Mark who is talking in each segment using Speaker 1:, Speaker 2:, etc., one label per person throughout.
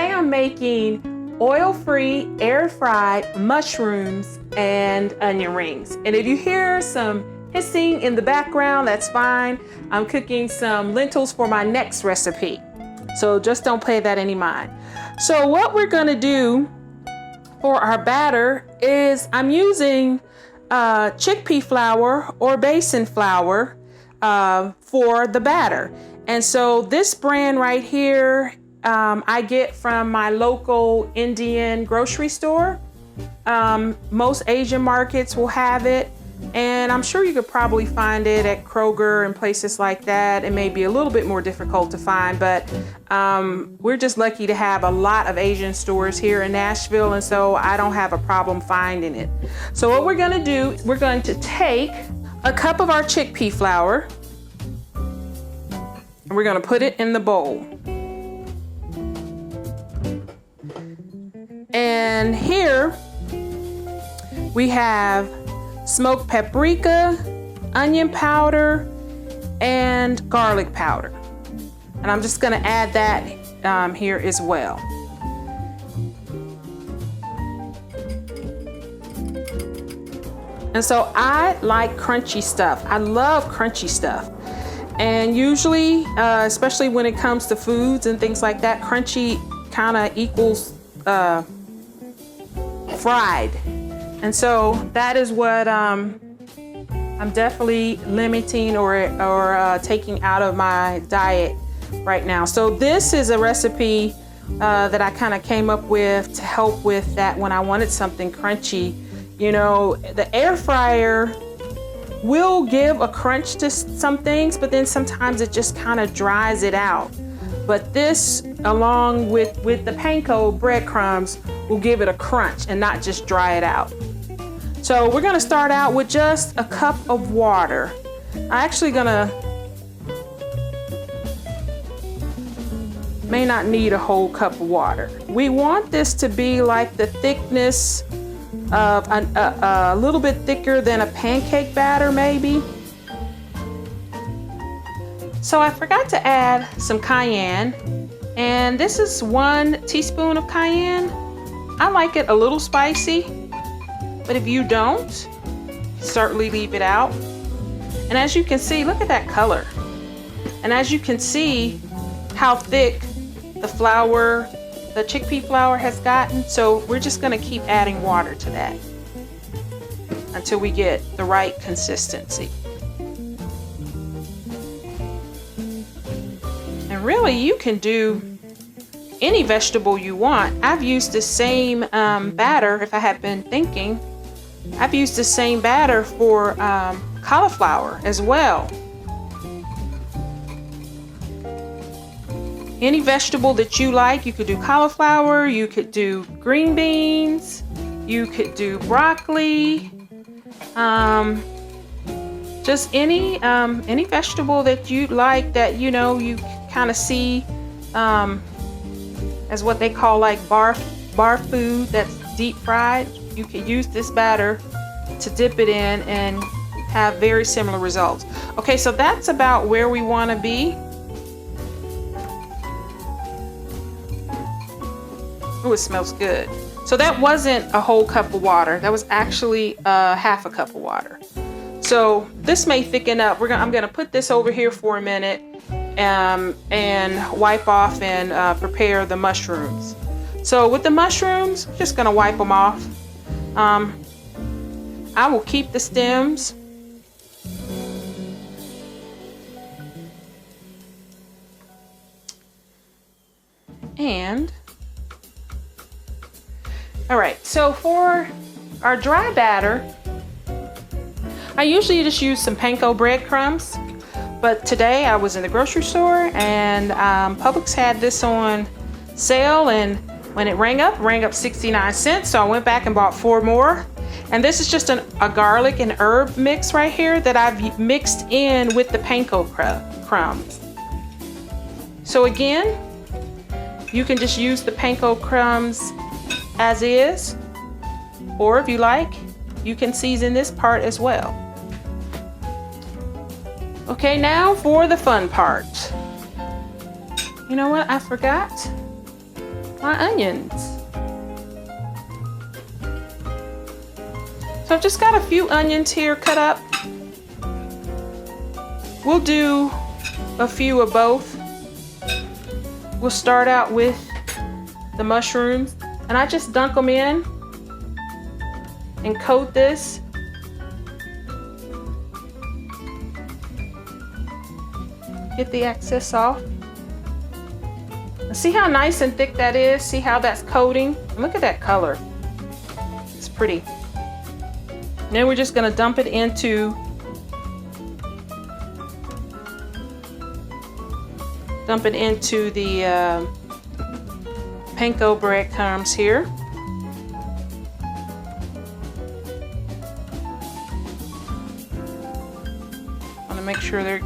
Speaker 1: today I'm making oil-free, air-fried mushrooms and onion rings. And if you hear some hissing in the background, that's fine. I'm cooking some lentils for my next recipe. So just don't pay that any mind. So what we're gonna do for our batter is I'm using chickpea flour or basin flour for the batter. And so this brand right here, I get from my local Indian grocery store. Most Asian markets will have it. And I'm sure you could probably find it at Kroger and places like that. It may be a little bit more difficult to find, but we're just lucky to have a lot of Asian stores here in Nashville, and so I don't have a problem finding it. So what we're gonna do, we're going to take a cup of our chickpea flour, and we're gonna put it in the bowl. And here we have smoked paprika, onion powder, and garlic powder. And I'm just gonna add that here as well. And so I like crunchy stuff. I love crunchy stuff. And usually, especially when it comes to foods and things like that, crunchy kind of equals fried. And so that is what I'm definitely limiting or taking out of my diet right now. So this is a recipe that I kind of came up with to help with that when I wanted something crunchy. You know, the air fryer will give a crunch to some things, but then sometimes it just kind of dries it out. But this, along with the Panko breadcrumbs, will give it a crunch and not just dry it out. So we're gonna start out with just a cup of water. I'm actually may not need a whole cup of water. We want this to be like the thickness of a little bit thicker than a pancake batter maybe. So I forgot to add some cayenne, and this is 1 teaspoon of cayenne. I like it a little spicy. But if you don't, certainly leave it out. And as you can see, look at that color. And as you can see how thick the flour, the chickpea flour has gotten. So we're just gonna keep adding water to that until we get the right consistency. And really you can do any vegetable you want. I've used the same batter, if I had been thinking, I've used the same batter for cauliflower as well. Any vegetable that you like, you could do cauliflower, you could do green beans, you could do broccoli, just any vegetable that you like that you know you kind of see as what they call like bar food that's deep fried. You can use this batter to dip it in and have very similar results. Okay, so that's about where we want to be. Oh, it smells good. So that wasn't a whole cup of water. That was actually half a cup of water. So this may thicken up. I'm gonna put this over here for a minute and wipe off and prepare the mushrooms. So with the mushrooms, I'm just gonna wipe them off. I will keep the stems. And all right, so for our dry batter, I usually just use some Panko breadcrumbs, but today I was in the grocery store and Publix had this on sale, and when it rang up 69 cents, so I went back and bought 4 more. And this is just a garlic and herb mix right here that I've mixed in with the Panko crumbs. So again, you can just use the Panko crumbs as is, or if you like, you can season this part as well. Okay, now for the fun part. You know what, I forgot my onions. So I've just got a few onions here cut up. We'll do a few of both. We'll start out with the mushrooms, and I just dunk them in and coat this. Get the excess off. And see how nice and thick that is? See how that's coating? Look at that color. It's pretty. And then we're just gonna dump it into the Panko breadcrumbs here. Want to make sure they're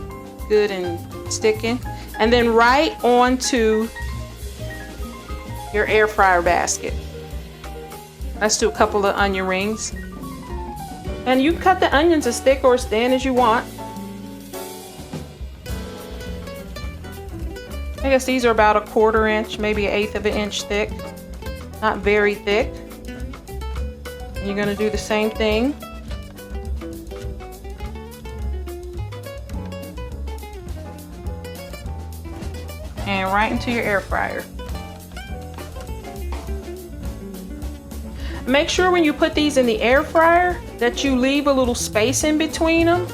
Speaker 1: good and sticking. And then right onto your air fryer basket. Let's do a couple of onion rings. And you can cut the onions as thick or as thin as you want. I guess these are about a 1/4 inch, maybe 1/8 of an inch thick. Not very thick. You're gonna do the same thing. And right into your air fryer. Make sure when you put these in the air fryer that you leave a little space in between them,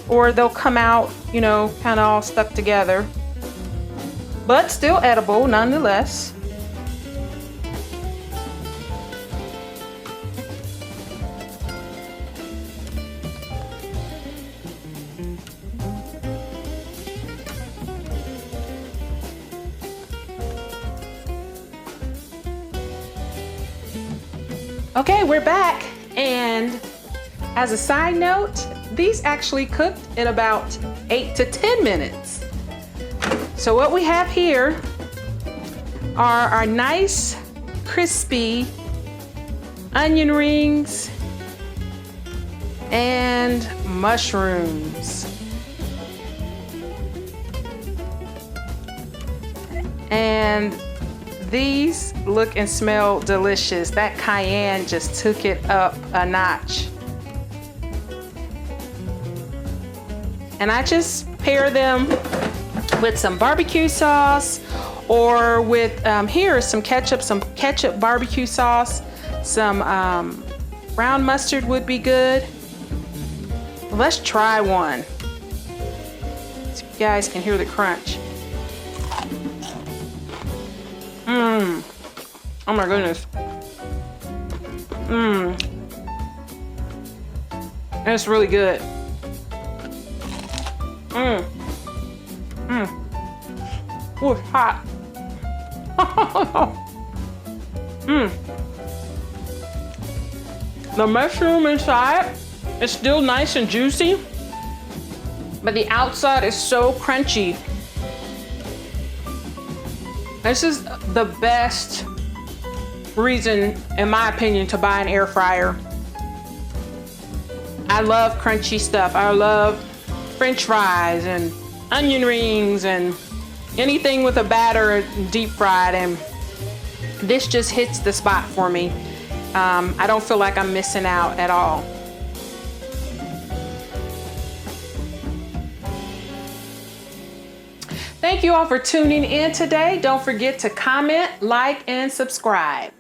Speaker 1: or they'll come out, you know, kind of all stuck together. But still edible nonetheless. Okay, we're back, and as a side note, these actually cooked in about 8 to 10 minutes. So what we have here are our nice crispy onion rings and mushrooms. And these look and smell delicious. That cayenne just took it up a notch. And I just pair them with some barbecue sauce, or with here is some ketchup barbecue sauce. Some brown mustard would be good. Let's try one so you guys can hear the crunch. Oh my goodness. It's really good. Ooh, it's hot. The mushroom inside is still nice and juicy, but the outside is so crunchy. This is the best reason, in my opinion, to buy an air fryer. I love crunchy stuff. I love French fries and onion rings and anything with a batter deep fried, and this just hits the spot for me. I don't feel like I'm missing out at all. Thank you all for tuning in today. Don't forget to comment, like, and subscribe.